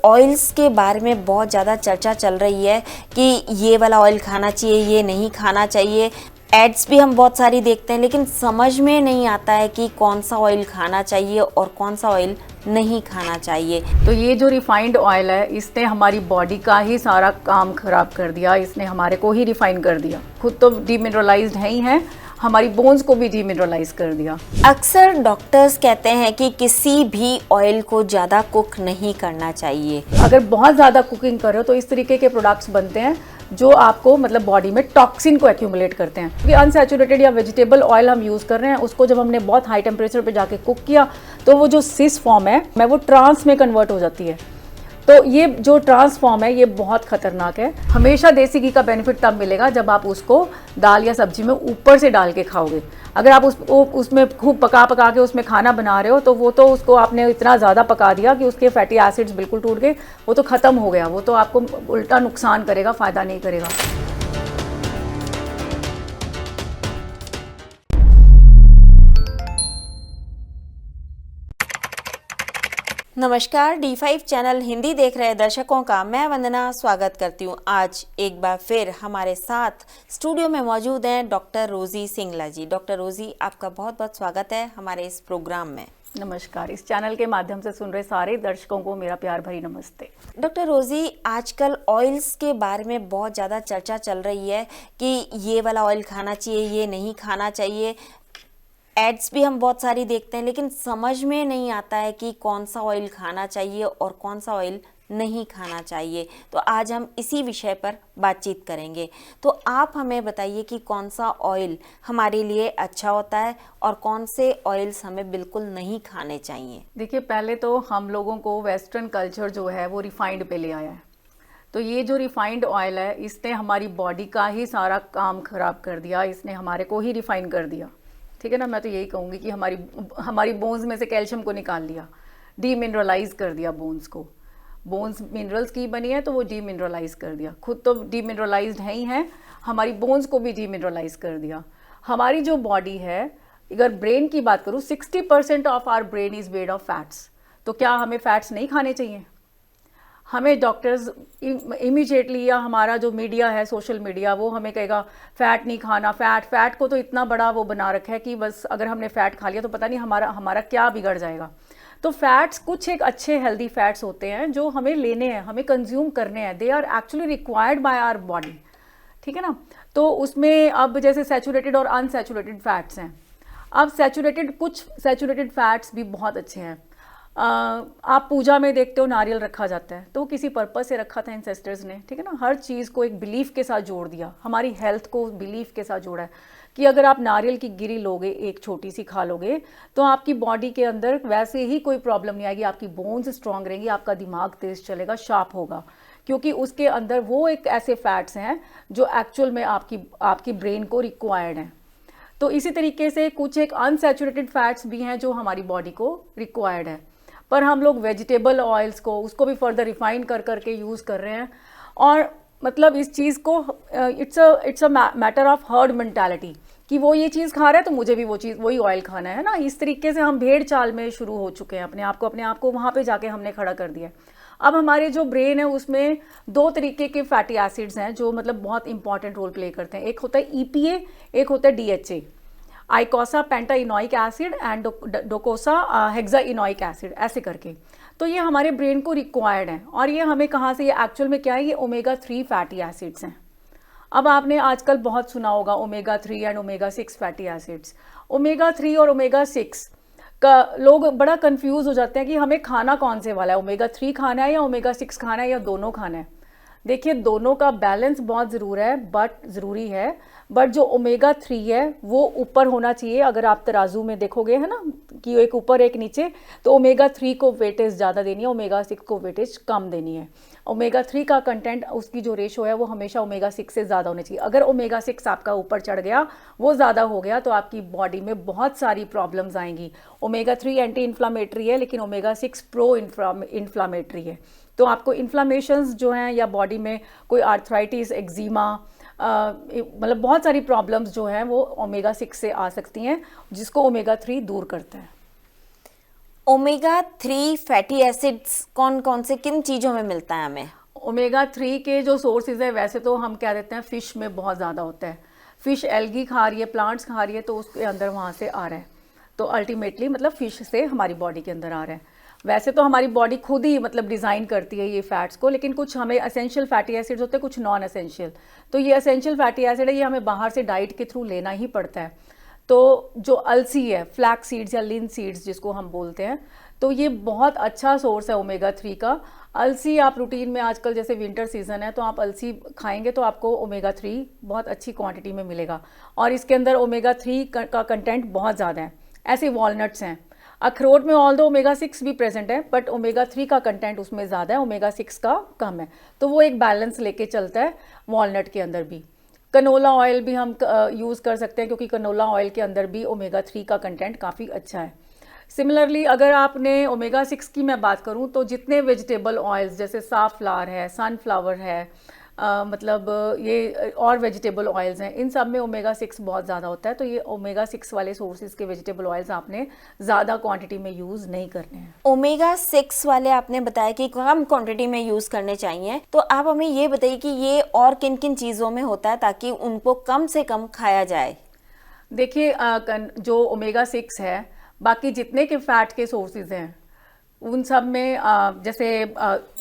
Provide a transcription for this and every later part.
Oils के बारे में बहुत ज़्यादा चर्चा चल रही है कि ये वाला ऑयल खाना चाहिए, ये नहीं खाना चाहिए। एड्स भी हम बहुत सारी देखते हैं, लेकिन समझ में नहीं आता है कि कौन सा ऑयल खाना चाहिए और कौन सा ऑयल नहीं खाना चाहिए। तो ये जो रिफाइंड ऑयल है, इसने हमारी बॉडी का ही सारा काम खराब कर दिया। इसने हमारे को ही रिफाइन कर दिया। खुद तो डीमिनरलाइज्ड है ही है, हमारी बोन्स को भी डीमिनरलाइज कर दिया। अक्सर डॉक्टर्स कहते हैं कि किसी भी ऑयल को ज़्यादा कुक नहीं करना चाहिए। अगर बहुत ज़्यादा कुकिंग कर रहे हो तो इस तरीके के प्रोडक्ट्स बनते हैं जो आपको मतलब बॉडी में टॉक्सिन को एक्यूमुलेट करते हैं। क्योंकि अनसैचुरेटेड या वेजिटेबल ऑयल हम यूज़ कर रहे हैं, उसको जब हमने बहुत हाई टेम्परेचर पे जाके कुक किया तो वो जो सिस फॉर्म है वो ट्रांस में कन्वर्ट हो जाती है। तो ये जो ट्रांसफॉर्म है ये बहुत खतरनाक है। हमेशा देसी घी का बेनिफिट तब मिलेगा जब आप उसको दाल या सब्जी में ऊपर से डाल के खाओगे। अगर आप उसमें खूब पका के उसमें खाना बना रहे हो तो वो तो उसको आपने इतना ज़्यादा पका दिया कि उसके फैटी एसिड्स बिल्कुल टूट गए, वो तो ख़त्म हो गया। वो तो आपको उल्टा नुकसान करेगा, फ़ायदा नहीं करेगा। नमस्कार, D5 चैनल हिंदी देख रहे दर्शकों का मैं वंदना स्वागत करती हूँ। आज एक बार फिर हमारे साथ स्टूडियो में मौजूद हैं डॉक्टर रोजी सिंगला जी। डॉक्टर रोजी, आपका बहुत बहुत स्वागत है हमारे इस प्रोग्राम में। नमस्कार। इस चैनल के माध्यम से सुन रहे सारे दर्शकों को मेरा प्यार भरी नमस्ते। डॉक्टर रोजी, आजकल ऑयल्स के बारे में बहुत ज़्यादा चर्चा चल रही है कि ये वाला ऑयल खाना चाहिए, ये नहीं खाना चाहिए। एड्स भी हम बहुत सारी देखते हैं, लेकिन समझ में नहीं आता है कि कौन सा ऑयल खाना चाहिए और कौन सा ऑयल नहीं खाना चाहिए। तो आज हम इसी विषय पर बातचीत करेंगे। तो आप हमें बताइए कि कौन सा ऑयल हमारे लिए अच्छा होता है और कौन से ऑयल्स हमें बिल्कुल नहीं खाने चाहिए। देखिए, पहले तो हम लोगों को वेस्टर्न कल्चर जो है वो रिफाइंड पे ले आया है। तो ये जो रिफाइंड ऑयल है, इसने हमारी बॉडी का ही सारा काम खराब कर दिया। इसने हमारे को ही रिफाइन कर दिया। ठीक है ना। मैं तो यही कहूँगी कि हमारी बोन्स में से कैल्शियम को निकाल लिया, डीमिनरलाइज कर दिया बोन्स को। बोन्स मिनरल्स की बनी है तो वो डीमिनरलाइज कर दिया। खुद तो डीमिनरलाइज्ड है ही है, हमारी बोन्स को भी डीमिनरलाइज कर दिया। हमारी जो बॉडी है, अगर ब्रेन की बात करूँ, 60% of our brain is made of fats. तो क्या हमें फैट्स नहीं खाने चाहिए? हमें डॉक्टर्स इमीडिएटली या हमारा जो मीडिया है, सोशल मीडिया, वो हमें कहेगा फ़ैट नहीं खाना। फ़ैट को तो इतना बड़ा वो बना रखा है कि बस अगर हमने फ़ैट खा लिया तो पता नहीं हमारा क्या बिगड़ जाएगा। तो फैट्स कुछ एक अच्छे हेल्दी फैट्स होते हैं जो हमें लेने हैं, हमें कंज्यूम करने हैं। They are actually required by our body. ठीक है ना। तो उसमें अब जैसे सैचुरेटेड और अनसैचुरेटेड फैट्स हैं। अब कुछ सैचुरेटेड फैट्स भी बहुत अच्छे हैं। आप पूजा में देखते हो नारियल रखा जाता है, तो किसी पर्पस से रखा था एंसेस्टर्स ने। ठीक है ना। हर चीज़ को एक बिलीफ के साथ जोड़ दिया, हमारी हेल्थ को बिलीफ के साथ जोड़ा है कि अगर आप नारियल की गिरी लोगे, एक छोटी सी खा लोगे, तो आपकी बॉडी के अंदर वैसे ही कोई प्रॉब्लम नहीं आएगी। आपकी बोन्स स्ट्रांग रहेंगी, आपका दिमाग तेज चलेगा, शार्प होगा, क्योंकि उसके अंदर वो एक ऐसे फैट्स हैं जो एक्चुअल में आपकी ब्रेन को रिक्वायर्ड हैं। तो इसी तरीके से कुछ एक अनसैचुरेटेड फैट्स भी हैं जो हमारी बॉडी को रिक्वायर्ड है। पर हम लोग वेजिटेबल ऑयल्स को उसको भी फर्दर रिफाइन कर करके यूज़ कर रहे हैं। और मतलब इस चीज़ को it's a matter of herd mentality कि वो ये चीज़ खा रहा है तो मुझे भी वही ऑयल खाना है ना। इस तरीके से हम भेड़ चाल में शुरू हो चुके हैं। अपने आप को वहाँ पे जाके हमने खड़ा कर दिया है। अब हमारे जो ब्रेन है उसमें दो तरीके के फैटी एसिड्स हैं जो मतलब बहुत इंपॉर्टेंट रोल प्ले करते हैं। एक होता है EPA, एक होता है DHA, आइकोसा पेंटाइनोइक एसिड एंड डोकोसा हेक्साइनोइक एसिड, ऐसे करके। तो ये हमारे ब्रेन को रिक्वायर्ड है। और ये हमें कहाँ से, ये एक्चुअल में क्या है, ये ओमेगा 3 फैटी एसिड्स हैं। अब आपने आजकल बहुत सुना होगा omega 3 and omega 6 fatty acids. Omega 3 और ओमेगा 6 का लोग बड़ा कंफ्यूज हो जाते हैं कि हमें खाना कौन से वाला है, ओमेगा 3 खाना है या ओमेगा 6 खाना है या दोनों खाना है। देखिए, दोनों का बैलेंस बहुत ज़रूरी है, बट जो ओमेगा 3 है वो ऊपर होना चाहिए। अगर आप तराजू में देखोगे, है ना, कि एक ऊपर एक नीचे, तो ओमेगा 3 को वेटेज ज़्यादा देनी है, ओमेगा 6 को वेटेज कम देनी है। ओमेगा 3 का कंटेंट, उसकी जो रेशो है वो हमेशा ओमेगा 6 से ज़्यादा होनी चाहिए। अगर ओमेगा 6 आपका ऊपर चढ़ गया, वो ज़्यादा हो गया, तो आपकी बॉडी में बहुत सारी प्रॉब्लम्स आएंगी। ओमेगा 3 एंटी इन्फ्लामेटरी है, लेकिन ओमेगा 6 प्रो इन्फ्लामेटरी है। तो आपको इन्फ्लामेशंस जो हैं या बॉडी में कोई आर्थराइटिस, एक्जिमा, मतलब बहुत सारी प्रॉब्लम्स जो हैं वो ओमेगा 6 से आ सकती हैं, जिसको ओमेगा 3 दूर करता है। ओमेगा 3 फैटी एसिड्स कौन कौन से किन चीज़ों में मिलता है हमें? ओमेगा 3 के जो सोर्सेज है वैसे तो हम क्या देते हैं, फिश में बहुत ज़्यादा होता है। फिश एल्गी खा रही है, प्लांट्स खा रही है, तो उसके अंदर वहाँ से आ रहा है। तो अल्टीमेटली मतलब फिश से हमारी बॉडी के अंदर आ रहा है। वैसे तो हमारी बॉडी खुद ही मतलब डिज़ाइन करती है ये फैट्स को, लेकिन कुछ हमें एसेंशियल फैटी एसिड्स होते हैं, कुछ नॉन एसेंशियल। तो ये एसेंशियल फैटी एसिड है, ये हमें बाहर से डाइट के थ्रू लेना ही पड़ता है। तो जो अलसी है, फ्लैक्स सीड्स या लिन सीड्स जिसको हम बोलते हैं, तो ये बहुत अच्छा सोर्स है ओमेगा 3 का। अलसी आप रूटीन में आजकल जैसे विंटर सीजन है तो आप अलसी खाएंगे तो आपको ओमेगा 3 बहुत अच्छी क्वांटिटी में मिलेगा, और इसके अंदर ओमेगा 3 का कंटेंट बहुत ज़्यादा है। ऐसे वॉलनट्स हैं, अखरोट में ऑल दो ओमेगा 6 भी प्रेजेंट है, बट ओमेगा 3 का कंटेंट उसमें ज़्यादा है, ओमेगा 6 का कम है। तो वो एक बैलेंस लेके चलता है वॉलनट के अंदर भी। कनोला ऑयल भी हम यूज़ कर सकते हैं, क्योंकि कनोला ऑयल के अंदर भी ओमेगा 3 का कंटेंट काफ़ी अच्छा है। सिमिलरली अगर आपने ओमेगा 6 की मैं बात करूं तो जितने वेजिटेबल ऑयल्स जैसे साफ्लावर है, सनफ्लावर है, मतलब ये और वेजिटेबल ऑयल्स हैं, इन सब में ओमेगा 6 बहुत ज़्यादा होता है। तो ये ओमेगा 6 वाले सोर्सेज के वेजिटेबल ऑयल्स आपने ज़्यादा क्वांटिटी में यूज़ नहीं करने हैं। ओमेगा 6 वाले आपने बताया कि कम क्वांटिटी में यूज़ करने चाहिए, तो आप हमें ये बताइए कि ये और किन किन चीज़ों में होता है ताकि उनको कम से कम खाया जाए? देखिए जो ओमेगा 6 है, बाकी जितने के फैट के सोर्सेज हैं उन सब में जैसे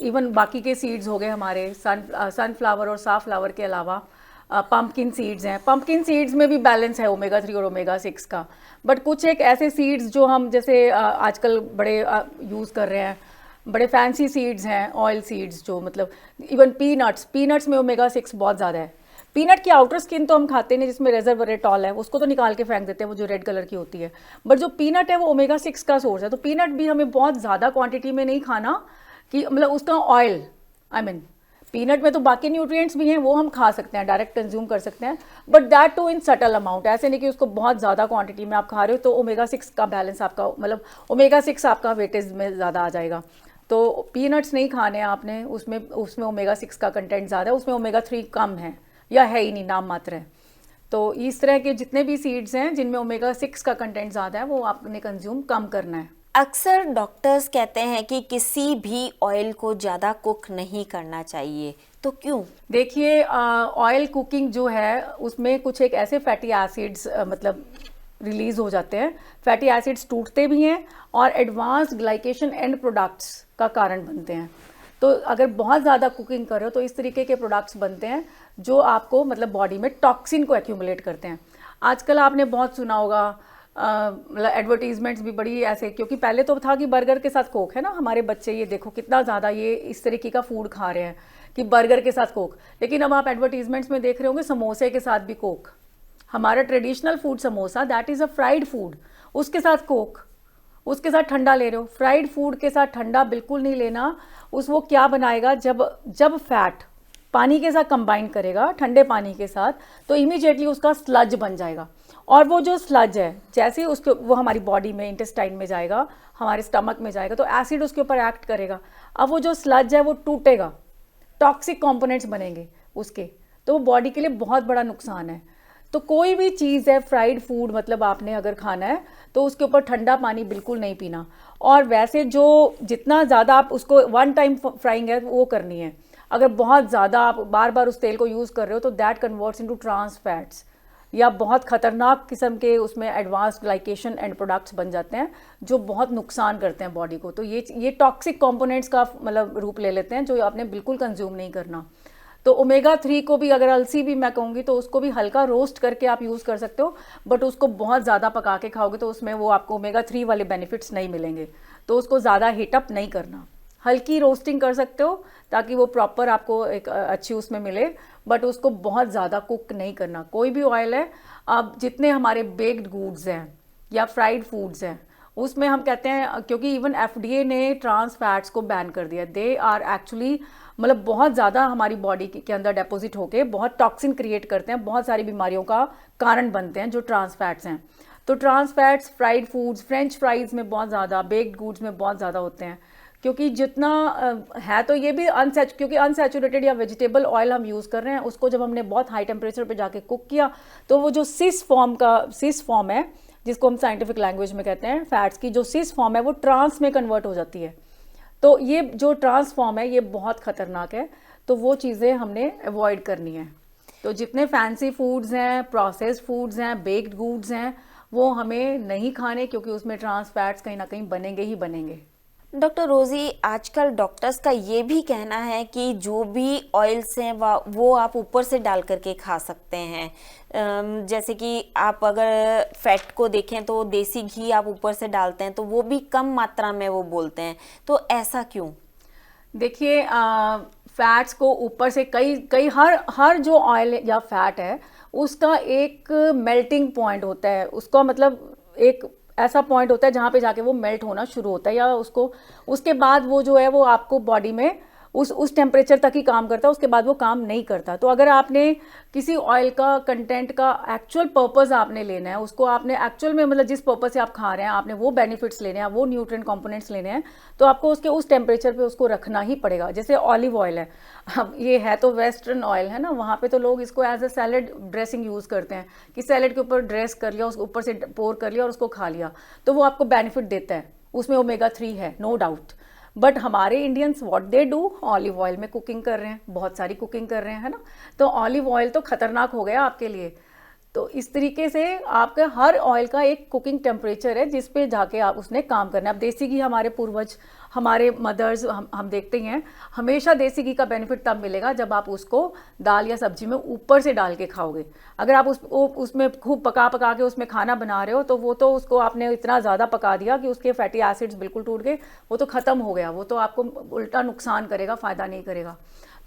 इवन बाकी के सीड्स हो गए हमारे सनफ्लावर और साफ्लावर के अलावा पंपकिन सीड्स हैं। पंपकिन सीड्स में भी बैलेंस है ओमेगा 3 और ओमेगा 6 का। बट कुछ एक ऐसे सीड्स जो हम जैसे आजकल बड़े यूज़ कर रहे हैं, बड़े फैंसी सीड्स हैं, ऑयल सीड्स, जो मतलब इवन पीनट्स में ओमेगा 6 बहुत ज़्यादा है। पीनट की आउटर स्किन तो हम खाते नहीं, जिसमें रेजरवेरेटॉल है, उसको तो निकाल के फेंक देते हैं, वो जो रेड कलर की होती है। बट जो पीनट है वो ओमेगा 6 का सोर्स है। तो पीनट भी हमें बहुत ज़्यादा क्वांटिटी में नहीं खाना, कि मतलब उसका ऑयल पीनट में तो बाकी न्यूट्रिएंट्स भी हैं, वो हम खा सकते हैं, डायरेक्ट कंज्यूम कर सकते हैं, but that too in subtle amount. ऐसे नहीं कि उसको बहुत ज़्यादा क्वांटिटी में आप खा रहे हो तो ओमेगा 6 का बैलेंस आपका मतलब ओमेगा 6 आपका वेटेज में ज़्यादा आ जाएगा। तो पीनट्स नहीं खाने आपने, उसमें ओमेगा 6 का कंटेंट ज़्यादा है, उसमें ओमेगा 3 कम है या है ही नहीं, नाम मात्र है। तो इस तरह के जितने भी सीड्स हैं जिनमें ओमेगा 6 का कंटेंट ज़्यादा है वो आपने कंज्यूम कम करना है। अक्सर डॉक्टर्स कहते हैं कि किसी भी ऑयल को ज़्यादा कुक नहीं करना चाहिए, तो क्यों? देखिए ऑयल कुकिंग जो है उसमें कुछ एक ऐसे फैटी एसिड्स मतलब रिलीज हो जाते हैं, फैटी एसिड्स टूटते भी हैं और एडवांस ग्लाइकेशन एंड प्रोडक्ट्स का कारण बनते हैं। तो अगर बहुत ज़्यादा कुकिंग कर रहे हो तो इस तरीके के प्रोडक्ट्स बनते हैं जो आपको मतलब बॉडी में टॉक्सिन को एक्यूमुलेट करते हैं। आजकल आपने बहुत सुना होगा मतलब एडवर्टीजमेंट्स भी बड़ी ऐसे, क्योंकि पहले तो था कि बर्गर के साथ कोक है ना, हमारे बच्चे ये देखो कितना ज़्यादा ये इस तरीके का फूड खा रहे हैं कि बर्गर के साथ कोक। लेकिन अब आप एडवर्टीजमेंट्स में देख रहे होंगे समोसे के साथ भी कोक। हमारा traditional food samosa that is a fried food, उसके साथ कोक, उसके साथ ठंडा ले रहे हो। फ्राइड फूड के साथ ठंडा बिल्कुल नहीं लेना। वो क्या बनाएगा, जब फैट पानी के साथ कंबाइन करेगा, ठंडे पानी के साथ, तो इमीडिएटली उसका स्लज बन जाएगा। और वो जो स्लज है जैसे ही वो हमारी बॉडी में इंटेस्टाइन में जाएगा, हमारे स्टमक में जाएगा, तो एसिड उसके ऊपर एक्ट करेगा। अब वो जो स्लज है वो टूटेगा, टॉक्सिक कंपोनेंट्स बनेंगे उसके, तो वो बॉडी के लिए बहुत बड़ा नुकसान है। तो कोई भी चीज़ है फ्राइड फूड मतलब आपने अगर खाना है तो उसके ऊपर ठंडा पानी बिल्कुल नहीं पीना। और वैसे जो जितना ज़्यादा आप उसको वन टाइम फ्राइंग है वो करनी है। अगर बहुत ज़्यादा आप बार बार उस तेल को यूज़ कर रहे हो तो that converts into trans fats, या बहुत ख़तरनाक किस्म के उसमें एडवांस ग्लाइकेशन एंड प्रोडक्ट्स बन जाते हैं जो बहुत नुकसान करते हैं बॉडी को। तो ये टॉक्सिक कंपोनेंट्स का मतलब रूप ले लेते हैं जो आपने बिल्कुल कंज्यूम नहीं करना। तो ओमेगा 3 को भी अगर अलसी भी मैं कहूँगी तो उसको भी हल्का रोस्ट करके आप यूज़ कर सकते हो, बट उसको बहुत ज़्यादा पका के खाओगे तो उसमें वो आपको ओमेगा 3 वाले बेनिफिट्स नहीं मिलेंगे। तो उसको ज़्यादा हीटअप नहीं करना, हल्की रोस्टिंग कर सकते हो ताकि वो प्रॉपर आपको एक अच्छी उसमें मिले, बट उसको बहुत ज़्यादा कुक नहीं करना। कोई भी ऑयल है, अब जितने हमारे बेक्ड गुड्स हैं या फ्राइड फूड्स हैं उसमें हम कहते हैं, क्योंकि इवन FDA ने ट्रांस फैट्स को बैन कर दिया, दे आर एक्चुअली मतलब बहुत ज़्यादा हमारी बॉडी के अंदर डिपॉजिट होके बहुत टॉक्सिन क्रिएट करते हैं, बहुत सारी बीमारियों का कारण बनते हैं जो ट्रांस फैट्स हैं। तो trans fats fried foods, french fries में बहुत ज़्यादा, बेक्ड गुड्स में बहुत ज़्यादा होते हैं, क्योंकि जितना है तो ये भी क्योंकि अनसैचुरेटेड या वेजिटेबल ऑयल हम यूज़ कर रहे हैं, उसको जब हमने बहुत हाई टेम्परेचर पे जाके कुक किया तो वो जो सिस फॉर्म है जिसको हम साइंटिफिक लैंग्वेज में कहते हैं फैट्स की जो सिस फॉर्म है वो ट्रांस में कन्वर्ट हो जाती है। तो ये जो ट्रांस फॉर्म है ये बहुत ख़तरनाक है, तो वो चीज़ें हमने अवॉइड करनी है। तो जितने फैंसी फूड्स हैं, प्रोसेस्ड फूड्स हैं, बेक्ड गुड्स हैं, वो हमें नहीं खाने, क्योंकि उसमें ट्रांस फैट्स कहीं ना कहीं बनेंगे ही बनेंगे। डॉक्टर रोजी, आजकल डॉक्टर्स का ये भी कहना है कि जो भी ऑयल्स हैं वो आप ऊपर से डाल करके खा सकते हैं। जैसे कि आप अगर फैट को देखें तो देसी घी आप ऊपर से डालते हैं तो वो भी कम मात्रा में वो बोलते हैं, तो ऐसा क्यों? देखिए, फैट्स को ऊपर से कई हर जो ऑयल या फैट है उसका एक मेल्टिंग पॉइंट होता है, उसका मतलब एक ऐसा पॉइंट होता है जहाँ पे जाके वो मेल्ट होना शुरू होता है, या उसको उसके बाद वो जो है वो आपको बॉडी में उस टेम्परेचर तक ही काम करता है, उसके बाद वो काम नहीं करता। तो अगर आपने किसी ऑयल का कंटेंट का एक्चुअल पर्पस आपने लेना है, उसको आपने एक्चुअल में मतलब जिस पर्पस से आप खा रहे हैं आपने वो बेनिफिट्स लेने हैं, वो न्यूट्रिएंट कंपोनेंट्स लेने हैं, तो आपको उसके उस टेम्परेचर पे उसको रखना ही पड़ेगा। जैसे ऑलिव ऑयल है, अब ये है तो वेस्टर्न ऑयल है ना, वहाँ पे तो लोग इसको as a salad dressing use करते हैं कि सैलड के ऊपर ड्रेस कर लिया, उसके ऊपर से पोर कर लिया और उसको खा लिया, तो वो आपको बेनिफिट देता है, उसमें ओमेगा 3 है, नो डाउट। बट हमारे Indians what they do, olive oil में कुकिंग कर रहे हैं, बहुत सारी कुकिंग कर रहे हैं, है ना। तो ऑलिव ऑयल तो खतरनाक हो गया आपके लिए। तो इस तरीके से आपका हर ऑयल का एक कुकिंग टेम्परेचर है जिस पे जाके आप उसने काम करना है। अब देसी घी हमारे पूर्वज, हमारे मदर्स, हम देखते हैं हमेशा देसी घी का बेनिफिट तब मिलेगा जब आप उसको दाल या सब्जी में ऊपर से डाल के खाओगे। अगर आप उसमें खूब पका के उसमें खाना बना रहे हो तो वो तो उसको आपने इतना ज़्यादा पका दिया कि उसके फैटी एसिड्स बिल्कुल टूट गए, वो तो ख़त्म हो गया, वो तो आपको उल्टा नुकसान करेगा, फ़ायदा नहीं करेगा।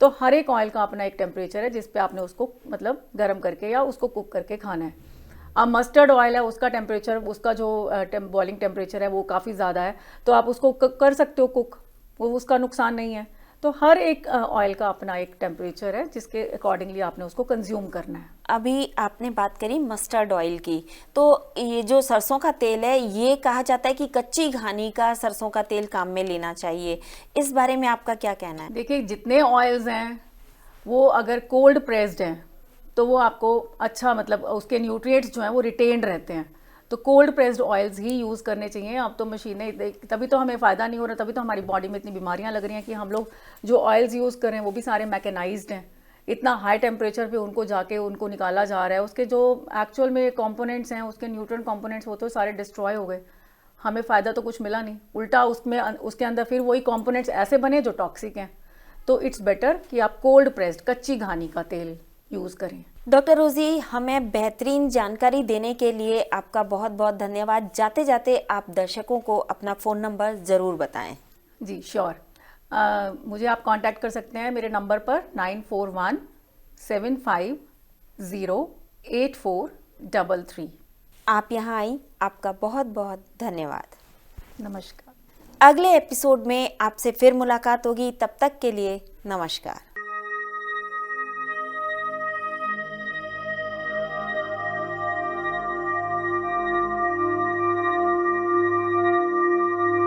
तो हर एक ऑयल का अपना एक टेम्परेचर है जिस पे आपने उसको मतलब गर्म करके या उसको कुक करके खाना है। अब मस्टर्ड ऑयल है, उसका टेम्परेचर, उसका जो बॉइलिंग टेम्परेचर है वो काफ़ी ज़्यादा है, तो आप उसको कर सकते हो कुक, वो उसका नुकसान नहीं है। तो हर एक ऑयल का अपना एक टेम्परेचर है जिसके अकॉर्डिंगली आपने उसको कंज्यूम करना है। अभी आपने बात करी मस्टर्ड ऑयल की, तो ये जो सरसों का तेल है ये कहा जाता है कि कच्ची घानी का सरसों का तेल काम में लेना चाहिए, इस बारे में आपका क्या कहना है? देखिए, जितने ऑयल्स हैं वो अगर कोल्ड प्रेस्ड हैं तो वो आपको अच्छा मतलब उसके न्यूट्रिएंट्स जो हैं वो रिटेन्ड रहते हैं, तो कोल्ड प्रेस्ड ऑयल्स ही यूज़ करने चाहिए। अब तो मशीनें, तभी तो हमें फ़ायदा नहीं हो रहा, तभी तो हमारी बॉडी में इतनी बीमारियां लग रही हैं कि हम लोग जो ऑयल्स यूज़ कर रहे हैं वो भी सारे मैकेनाइज्ड हैं, इतना हाई टेम्परेचर पे उनको जाके उनको निकाला जा रहा है, उसके जो एक्चुअल में कंपोनेंट्स हैं, उसके न्यूट्रिएंट कंपोनेंट्स वो तो सारे डिस्ट्रॉय हो गए, हमें फ़ायदा तो कुछ मिला नहीं, उल्टा उसके अंदर फिर वही कंपोनेंट्स ऐसे बने जो टॉक्सिक हैं। तो इट्स बेटर कि आप कोल्ड प्रेस्ड कच्ची घानी का तेल यूज़ करें। डॉक्टर रोजी, हमें बेहतरीन जानकारी देने के लिए आपका बहुत बहुत धन्यवाद। जाते जाते आप दर्शकों को अपना फ़ोन नंबर ज़रूर बताएं। जी श्योर, मुझे आप कांटेक्ट कर सकते हैं मेरे नंबर पर 9417508433। आप यहाँ आई, आपका बहुत बहुत धन्यवाद। नमस्कार। अगले एपिसोड में आपसे फिर मुलाकात होगी, तब तक के लिए नमस्कार।